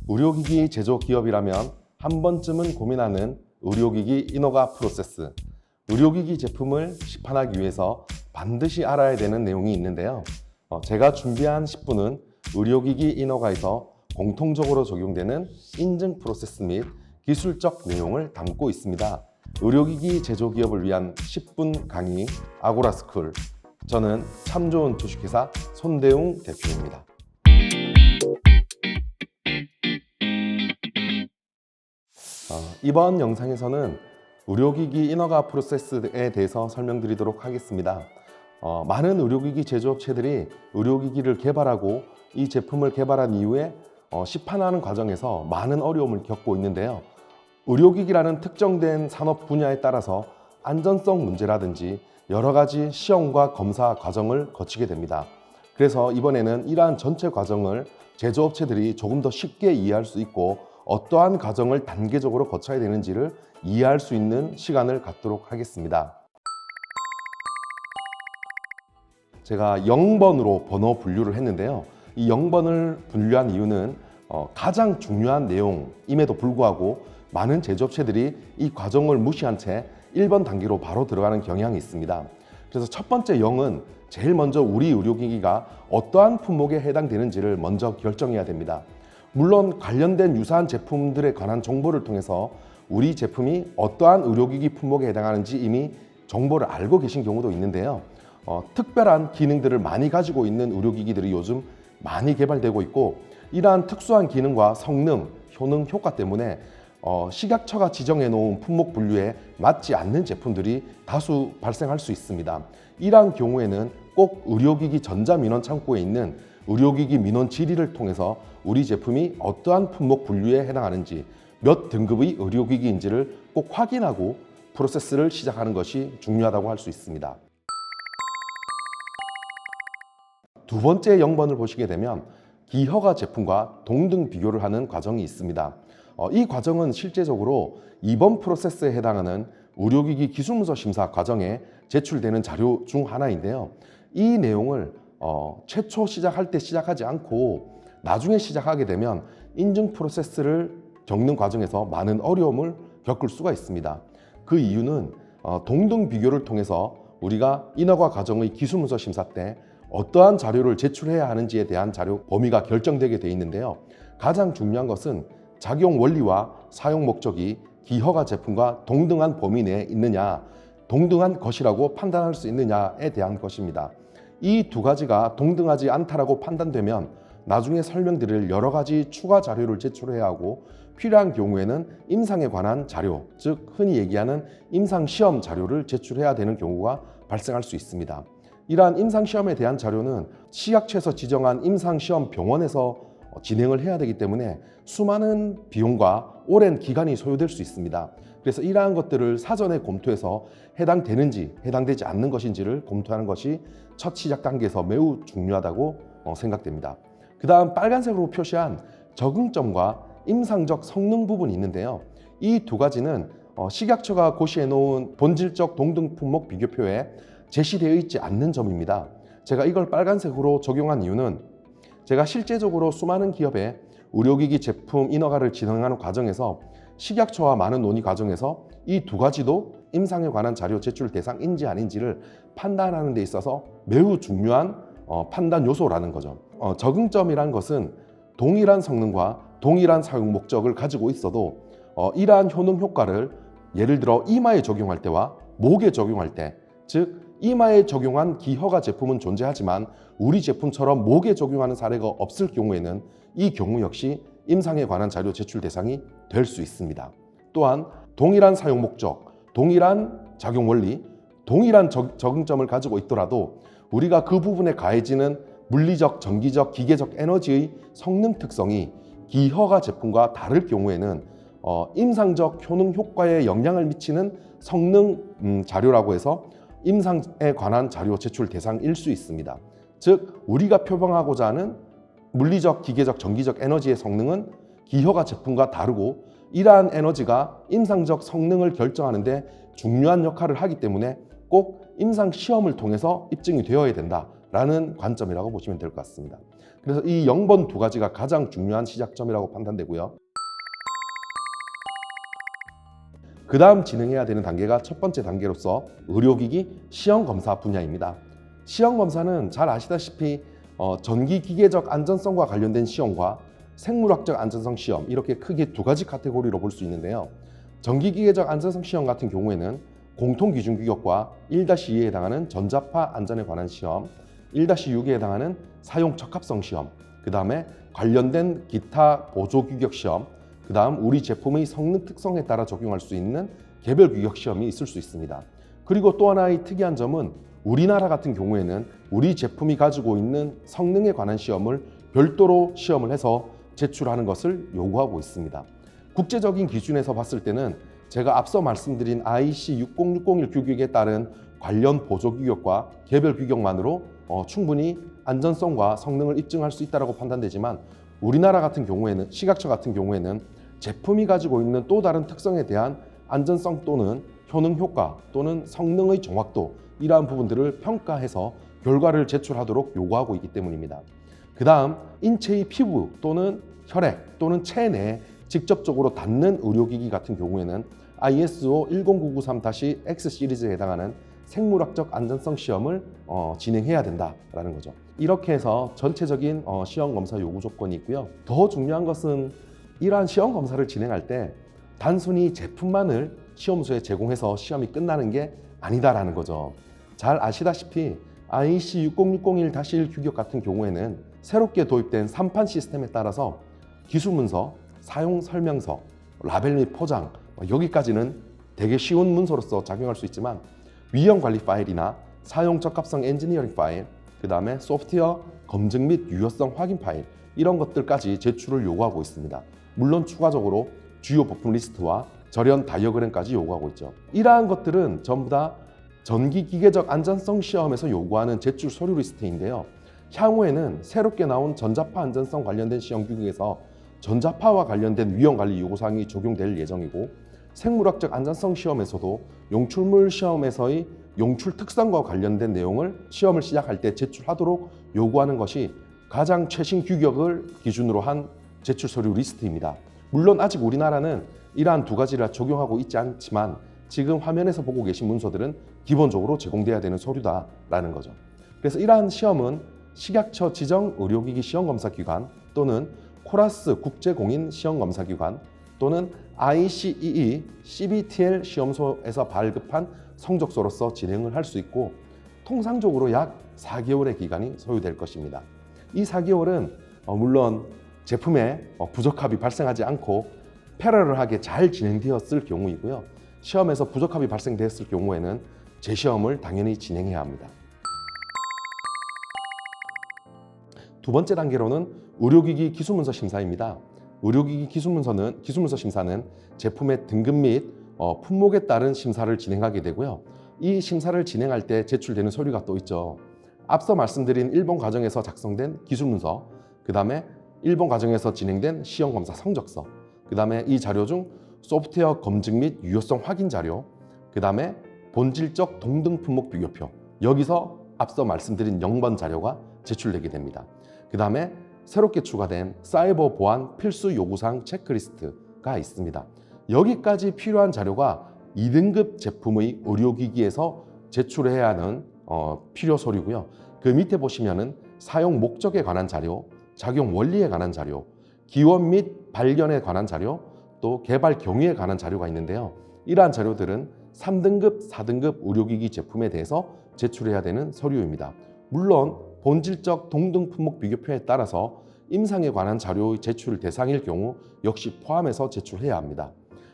의료기기 제조 기업이라면 한 번쯤은 고민하는 의료기기 인허가 프로세스. 의료기기 제품을 시판하기 위해서 반드시 알아야 되는 내용이 있는데요. 제가 준비한 10분은 의료기기 인허가에서 공통적으로 적용되는 인증 프로세스 및 기술적 내용을 담고 있습니다. 의료기기 제조 기업을 위한 10분 강의 아고라스쿨. 저는 참 좋은 주식회사 손대웅 대표입니다. 이번 영상에서는 의료기기 인허가 프로세스에 대해서 설명드리도록 하겠습니다. 많은 의료기기 제조업체들이 의료기기를 개발하고 이 제품을 개발한 이후에 시판하는 과정에서 많은 어려움을 겪고 있는데요. 의료기기라는 특정된 산업 분야에 따라서 안전성 문제라든지 여러 가지 시험과 검사 과정을 거치게 됩니다. 그래서 이번에는 이러한 전체 과정을 제조업체들이 조금 더 쉽게 이해할 수 있고 어떠한 과정을 단계적으로 거쳐야 되는지를 이해할 수 있는 시간을 갖도록 하겠습니다. 제가 0번으로 번호 분류를 했는데요. 이 0번을 분류한 이유는 가장 중요한 내용임에도 불구하고 많은 제조업체들이 이 과정을 무시한 채 1번 단계로 바로 들어가는 경향이 있습니다. 그래서 첫 번째 0은 제일 먼저 우리 의료기기가 어떠한 품목에 해당되는지를 먼저 결정해야 됩니다. 물론 관련된 유사한 제품들에 관한 정보를 통해서 우리 제품이 어떠한 의료기기 품목에 해당하는지 이미 정보를 알고 계신 경우도 있는데요. 특별한 기능들을 많이 가지고 있는 의료기기들이 요즘 많이 개발되고 있고 이러한 특수한 기능과 성능, 효능, 효과 때문에 식약처가 지정해 놓은 품목 분류에 맞지 않는 제품들이 다수 발생할 수 있습니다. 이러한 경우에는 꼭 의료기기 전자민원 창구에 있는 의료기기 민원 질의를 통해서 우리 제품이 어떠한 품목 분류에 해당하는지 몇 등급의 의료기기인지를 꼭 확인하고 프로세스를 시작하는 것이 중요하다고 할 수 있습니다. 두 번째 0번을 보시게 되면 기허가 제품과 동등 비교를 하는 과정이 있습니다. 이 과정은 실제적으로 2번 프로세스에 해당하는 의료기기 기술문서 심사 과정에 제출되는 자료 중 하나인데요. 이 내용을 최초 시작할 때 시작하지 않고 나중에 시작하게 되면 인증 프로세스를 겪는 과정에서 많은 어려움을 겪을 수가 있습니다. 그 이유는 동등 비교를 통해서 우리가 인허가 과정의 기술문서 심사 때 어떠한 자료를 제출해야 하는지에 대한 자료 범위가 결정되게 돼 있는데요. 가장 중요한 것은 작용 원리와 사용 목적이 기허가 제품과 동등한 범위 내에 있느냐, 동등한 것이라고 판단할 수 있느냐에 대한 것입니다. 이 두 가지가 동등하지 않다라고 판단되면 나중에 설명드릴 여러 가지 추가 자료를 제출해야 하고 필요한 경우에는 임상에 관한 자료, 즉 흔히 얘기하는 임상시험 자료를 제출해야 되는 경우가 발생할 수 있습니다. 이러한 임상시험에 대한 자료는 식약처에서 지정한 임상시험 병원에서 진행을 해야 되기 때문에 수많은 비용과 오랜 기간이 소요될 수 있습니다. 그래서 이러한 것들을 사전에 검토해서 해당되는지 해당되지 않는 것인지를 검토하는 것이 첫 시작 단계에서 매우 중요하다고 생각됩니다. 그 다음 빨간색으로 표시한 적응점과 임상적 성능 부분이 있는데요. 이 두 가지는 식약처가 고시해 놓은 본질적 동등 품목 비교표에 제시되어 있지 않는 점입니다. 제가 이걸 빨간색으로 적용한 이유는 제가 실제적으로 수많은 기업에 의료기기 제품 인허가를 진행하는 과정에서 식약처와 많은 논의 과정에서 이 두 가지도 임상에 관한 자료 제출 대상인지 아닌지를 판단하는 데 있어서 매우 중요한 판단 요소라는 거죠. 적응점이란 것은 동일한 성능과 동일한 사용 목적을 가지고 있어도 이러한 효능 효과를 예를 들어 이마에 적용할 때와 목에 적용할 때, 즉 이마에 적용한 기허가 제품은 존재하지만 우리 제품처럼 목에 적용하는 사례가 없을 경우에는 이 경우 역시 임상에 관한 자료 제출 대상이 될 수 있습니다. 또한 동일한 사용 목적, 동일한 작용 원리, 동일한 적응점을 가지고 있더라도 우리가 그 부분에 가해지는 물리적, 전기적, 기계적 에너지의 성능 특성이 기허가 제품과 다를 경우에는 임상적 효능 효과에 영향을 미치는 성능 자료라고 해서 임상에 관한 자료 제출 대상일 수 있습니다. 즉 우리가 표방하고자 하는 물리적, 기계적, 전기적 에너지의 성능은 기허가 제품과 다르고 이러한 에너지가 임상적 성능을 결정하는 데 중요한 역할을 하기 때문에 꼭 임상 시험을 통해서 입증이 되어야 된다라는 관점이라고 보시면 될 것 같습니다. 그래서 이 0번 두 가지가 가장 중요한 시작점이라고 판단되고요. 그 다음 진행해야 되는 단계가 첫 번째 단계로서 의료기기 시험검사 분야입니다. 시험검사는 잘 아시다시피 전기기계적 안전성과 관련된 시험과 생물학적 안전성 시험, 이렇게 크게 두 가지 카테고리로 볼 수 있는데요. 전기기계적 안전성 시험 같은 경우에는 공통기준규격과 1-2에 해당하는 전자파 안전에 관한 시험, 1-6에 해당하는 사용 적합성 시험, 그 다음에 관련된 기타 보조규격 시험, 그 다음 우리 제품의 성능 특성에 따라 적용할 수 있는 개별 규격 시험이 있을 수 있습니다. 그리고 또 하나의 특이한 점은 우리나라 같은 경우에는 우리 제품이 가지고 있는 성능에 관한 시험을 별도로 시험을 해서 제출하는 것을 요구하고 있습니다. 국제적인 기준에서 봤을 때는 제가 앞서 말씀드린 IEC 60601 규격에 따른 관련 보조 규격과 개별 규격만으로 충분히 안전성과 성능을 입증할 수 있다고 판단되지만, 우리나라 같은 경우에는, 시각처 같은 경우에는 제품이 가지고 있는 또 다른 특성에 대한 안전성 또는 효능 효과 또는 성능의 정확도, 이러한 부분들을 평가해서 결과를 제출하도록 요구하고 있기 때문입니다. 그 다음 인체의 피부 또는 혈액 또는 체내에 직접적으로 닿는 의료기기 같은 경우에는 ISO 10993-X 시리즈에 해당하는 생물학적 안전성 시험을 진행해야 된다라는 거죠. 이렇게 해서 전체적인 시험 검사 요구 조건이 있고요. 더 중요한 것은 이러한 시험 검사를 진행할 때 단순히 제품만을 시험소에 제공해서 시험이 끝나는 게 아니다라는 거죠. 잘 아시다시피 IEC 60601-1 규격 같은 경우에는 새롭게 도입된 3판 시스템에 따라서 기술문서, 사용설명서, 라벨 및 포장, 여기까지는 되게 쉬운 문서로서 작용할 수 있지만 위험관리 파일이나 사용적합성 엔지니어링 파일, 그 다음에 소프트웨어 검증 및 유효성 확인 파일, 이런 것들까지 제출을 요구하고 있습니다. 물론 추가적으로 주요 부품 리스트와 절연 다이어그램까지 요구하고 있죠. 이러한 것들은 전부 다 전기기계적 안전성 시험에서 요구하는 제출 서류 리스트인데요. 향후에는 새롭게 나온 전자파 안전성 관련된 시험 규격에서 전자파와 관련된 위험관리 요구사항이 적용될 예정이고, 생물학적 안전성 시험에서도 용출물 시험에서의 용출 특성과 관련된 내용을 시험을 시작할 때 제출하도록 요구하는 것이 가장 최신 규격을 기준으로 한 제출 서류 리스트입니다. 물론 아직 우리나라는 이러한 두 가지를 적용하고 있지 않지만 지금 화면에서 보고 계신 문서들은 기본적으로 제공돼야 되는 서류다라는 거죠. 그래서 이러한 시험은 식약처 지정 의료기기 시험검사기관 또는 코라스 국제공인 시험검사기관 또는 ICEE CBTL 시험소에서 발급한 성적서로서 진행을 할 수 있고, 통상적으로 약 4개월의 기간이 소요될 것입니다. 이 4개월은 물론 제품에 부적합이 발생하지 않고 패러럴하게 잘 진행되었을 경우이고요. 시험에서 부적합이 발생되었을 경우에는 재시험을 당연히 진행해야 합니다. 두 번째 단계로는 의료기기 기술문서 심사입니다. 의료기기 기술문서 심사는 제품의 등급 및 품목에 따른 심사를 진행하게 되고요. 이 심사를 진행할 때 제출되는 서류가 또 있죠. 앞서 말씀드린 1번 과정에서 작성된 기술문서, 그 다음에 1번 과정에서 진행된 시험검사 성적서, 그 다음에 이 자료 중 소프트웨어 검증 및 유효성 확인 자료, 그 다음에 본질적 동등 품목 비교표, 여기서 앞서 말씀드린 0번 자료가 제출되게 됩니다. 그 다음에 새롭게 추가된 사이버 보안 필수 요구사항 체크리스트가 있습니다. 여기까지 필요한 자료가 2등급 제품의 의료기기에서 제출해야 하는 필요 서류고요. 그 밑에 보시면은 사용 목적에 관한 자료, 작용 원리에 관한 자료, 기원 및 발견에 관한 자료, 또 개발 경위에 관한 자료가 있는데요. 이러한 자료들은 3등급, 4등급 의료기기 제품에 대해서 제출해야 되는 서류입니다. 물론 본질적 동등 품목 비교표에 따라서 임상에 관한 자료의 제출 대상일 경우 역시 포함해서 제출해야 합니다.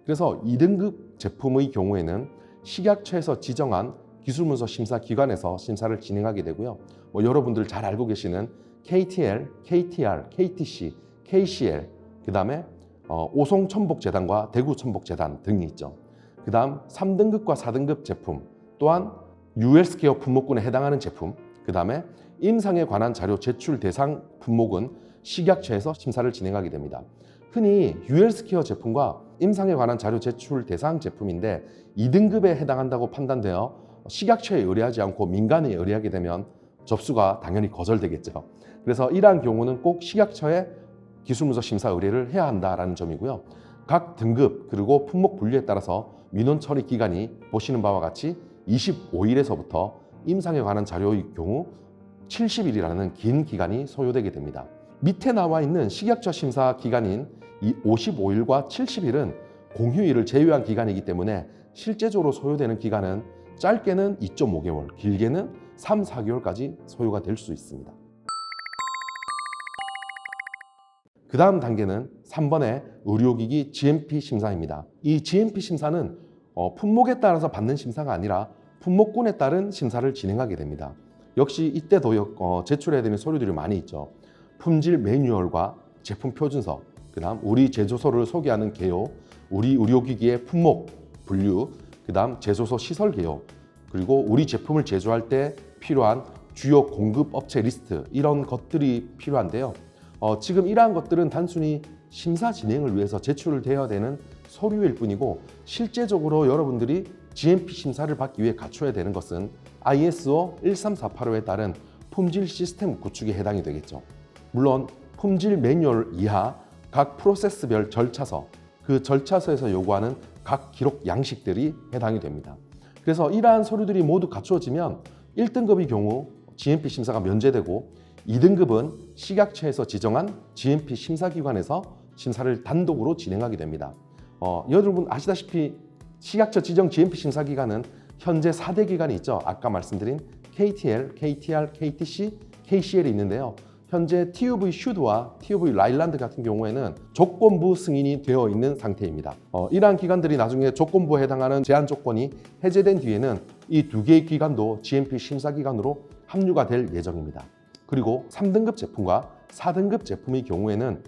그래서 2등급 제품의 경우에는 식약처에서 지정한 기술문서 심사 기관에서 심사를 진행하게 되고요. 여러분들 잘 알고 계시는 KTL, KTR, KTC, KCL, 그 다음에 오송천복재단과 대구천복재단 등이 있죠. 그 다음 3등급과 4등급 제품, 또한 UL스케어 품목군에 해당하는 제품, 그 다음에 임상에 관한 자료 제출 대상 품목은 식약처에서 심사를 진행하게 됩니다. 흔히 UL스케어 제품과 임상에 관한 자료 제출 대상 제품인데 2등급에 해당한다고 판단되어 식약처에 의뢰하지 않고 민간에 의뢰하게 되면 접수가 당연히 거절되겠죠. 그래서 이러한 경우는 꼭 식약처에 기술문서 심사 의뢰를 해야 한다라는 점이고요. 각 등급 그리고 품목 분류에 따라서 민원 처리 기간이 보시는 바와 같이 25일에서부터 임상에 관한 자료의 경우 70일이라는 긴 기간이 소요되게 됩니다. 밑에 나와 있는 식약처 심사 기간인 이 55일과 70일은 공휴일을 제외한 기간이기 때문에 실제적으로 소요되는 기간은 짧게는 2.5개월, 길게는 3, 4개월까지 소요가 될 수 있습니다. 그 다음 단계는 3번의 의료기기 GMP 심사입니다. 이 GMP 심사는 품목에 따라서 받는 심사가 아니라 품목군에 따른 심사를 진행하게 됩니다. 역시 이때도 제출해야 되는 서류들이 많이 있죠. 품질 매뉴얼과 제품 표준서, 그 다음 우리 제조소를 소개하는 개요, 우리 의료기기의 품목, 분류, 그 다음 제조소 시설 개요, 그리고 우리 제품을 제조할 때 필요한 주요 공급 업체 리스트, 이런 것들이 필요한데요. 지금 이러한 것들은 단순히 심사 진행을 위해서 제출을 되어야 되는 서류일 뿐이고, 실제적으로 여러분들이 GMP 심사를 받기 위해 갖춰야 되는 것은 ISO 13485에 따른 품질 시스템 구축에 해당이 되겠죠. 물론 품질 매뉴얼 이하 각 프로세스별 절차서, 그 절차서에서 요구하는 각 기록 양식들이 해당이 됩니다. 그래서 이러한 서류들이 모두 갖추어지면 1등급의 경우 GMP 심사가 면제되고, 2등급은 식약처에서 지정한 GMP 심사기관에서 심사를 단독으로 진행하게 됩니다. 여러분 아시다시피 식약처 지정 GMP 심사기관은 현재 4대 기관이 있죠. 아까 말씀드린 KTL, KTR, KTC, KCL이 있는데요. 현재 TUV 슈드와 TUV 라일란드 같은 경우에는 조건부 승인이 되어 있는 상태입니다. 이러한 기관들이 나중에 조건부에 해당하는 제한 조건이 해제된 뒤에는 이 두 개의 기관도 GMP 심사기관으로 합류가 될 예정입니다. 그리고 3등급 제품과 4등급 제품의 경우에는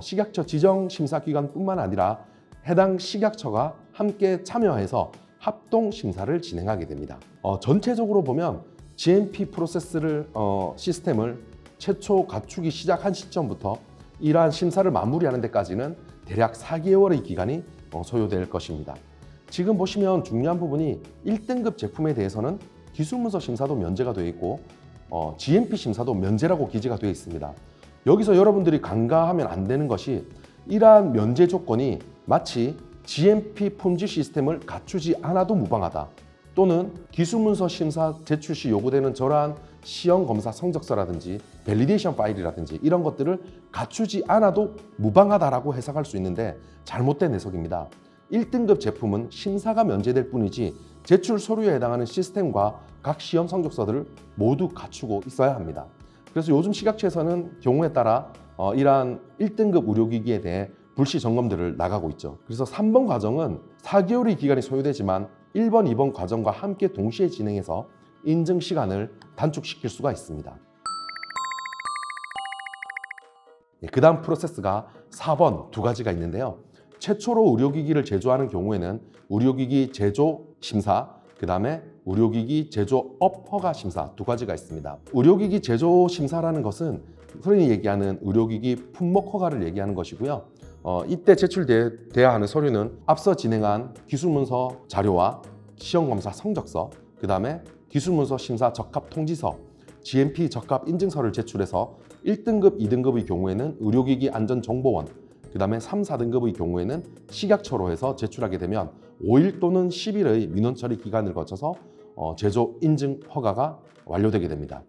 식약처 지정 심사기관뿐만 아니라 해당 식약처가 함께 참여해서 합동 심사를 진행하게 됩니다. 전체적으로 보면 GMP 프로세스를 시스템을 최초 갖추기 시작한 시점부터 이러한 심사를 마무리하는 데까지는 대략 4개월의 기간이 소요될 것입니다. 지금 보시면 중요한 부분이 1등급 제품에 대해서는 기술문서 심사도 면제가 되어 있고 GMP 심사도 면제라고 기재가 되어 있습니다. 여기서 여러분들이 간과하면 안 되는 것이, 이러한 면제 조건이 마치 GMP 품질 시스템을 갖추지 않아도 무방하다, 또는 기술문서 심사 제출 시 요구되는 저러한 시험 검사 성적서라든지 밸리데이션 파일이라든지 이런 것들을 갖추지 않아도 무방하다라고 해석할 수 있는데 잘못된 해석입니다. 1등급 제품은 심사가 면제될 뿐이지 제출 서류에 해당하는 시스템과 각 시험 성적서들을 모두 갖추고 있어야 합니다. 그래서 요즘 식약처에서는 경우에 따라 이러한 1등급 의료기기에 대해 불시 점검들을 나가고 있죠. 그래서 3번 과정은 4개월의 기간이 소요되지만 1번, 2번 과정과 함께 동시에 진행해서 인증 시간을 단축시킬 수가 있습니다. 그 다음 프로세스가 4번 두 가지가 있는데요. 최초로 의료기기를 제조하는 경우에는 의료기기 제조 심사, 그 다음에 의료기기 제조업 허가 심사 두 가지가 있습니다. 의료기기 제조 심사라는 것은 흔히 얘기하는 의료기기 품목 허가를 얘기하는 것이고요. 이때 제출돼야 하는 서류는 앞서 진행한 기술문서 자료와 시험검사 성적서, 그 다음에 기술문서 심사 적합 통지서, GMP 적합 인증서를 제출해서 1등급, 2등급의 경우에는 의료기기 안전정보원, 그 다음에 3, 4등급의 경우에는 식약처로 해서 제출하게 되면 5일 또는 10일의 민원 처리 기간을 거쳐서 제조 인증 허가가 완료되게 됩니다.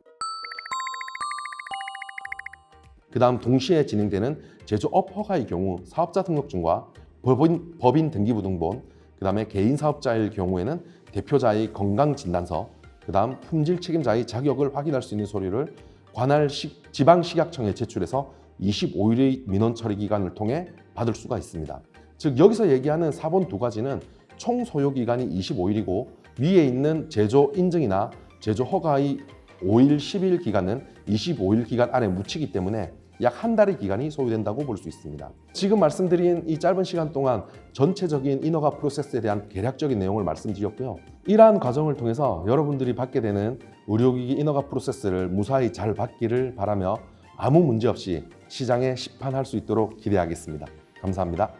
그 다음 동시에 진행되는 제조업 허가의 경우 사업자 등록증과 법인 등기부등본, 그 다음에 개인 사업자일 경우에는 대표자의 건강진단서, 그 다음 품질 책임자의 자격을 확인할 수 있는 서류를 관할 지방식약청에 제출해서 25일의 민원 처리 기간을 통해 받을 수가 있습니다. 즉 여기서 얘기하는 4번 두 가지는 총 소요 기간이 25일이고 위에 있는 제조 인증이나 제조 허가의 5일, 10일 기간은 25일 기간 안에 묻히기 때문에 약 한 달의 기간이 소요된다고 볼 수 있습니다. 지금 말씀드린 이 짧은 시간 동안 전체적인 인허가 프로세스에 대한 개략적인 내용을 말씀드렸고요. 이러한 과정을 통해서 여러분들이 받게 되는 의료기기 인허가 프로세스를 무사히 잘 받기를 바라며 아무 문제 없이 시장에 시판할 수 있도록 기대하겠습니다. 감사합니다.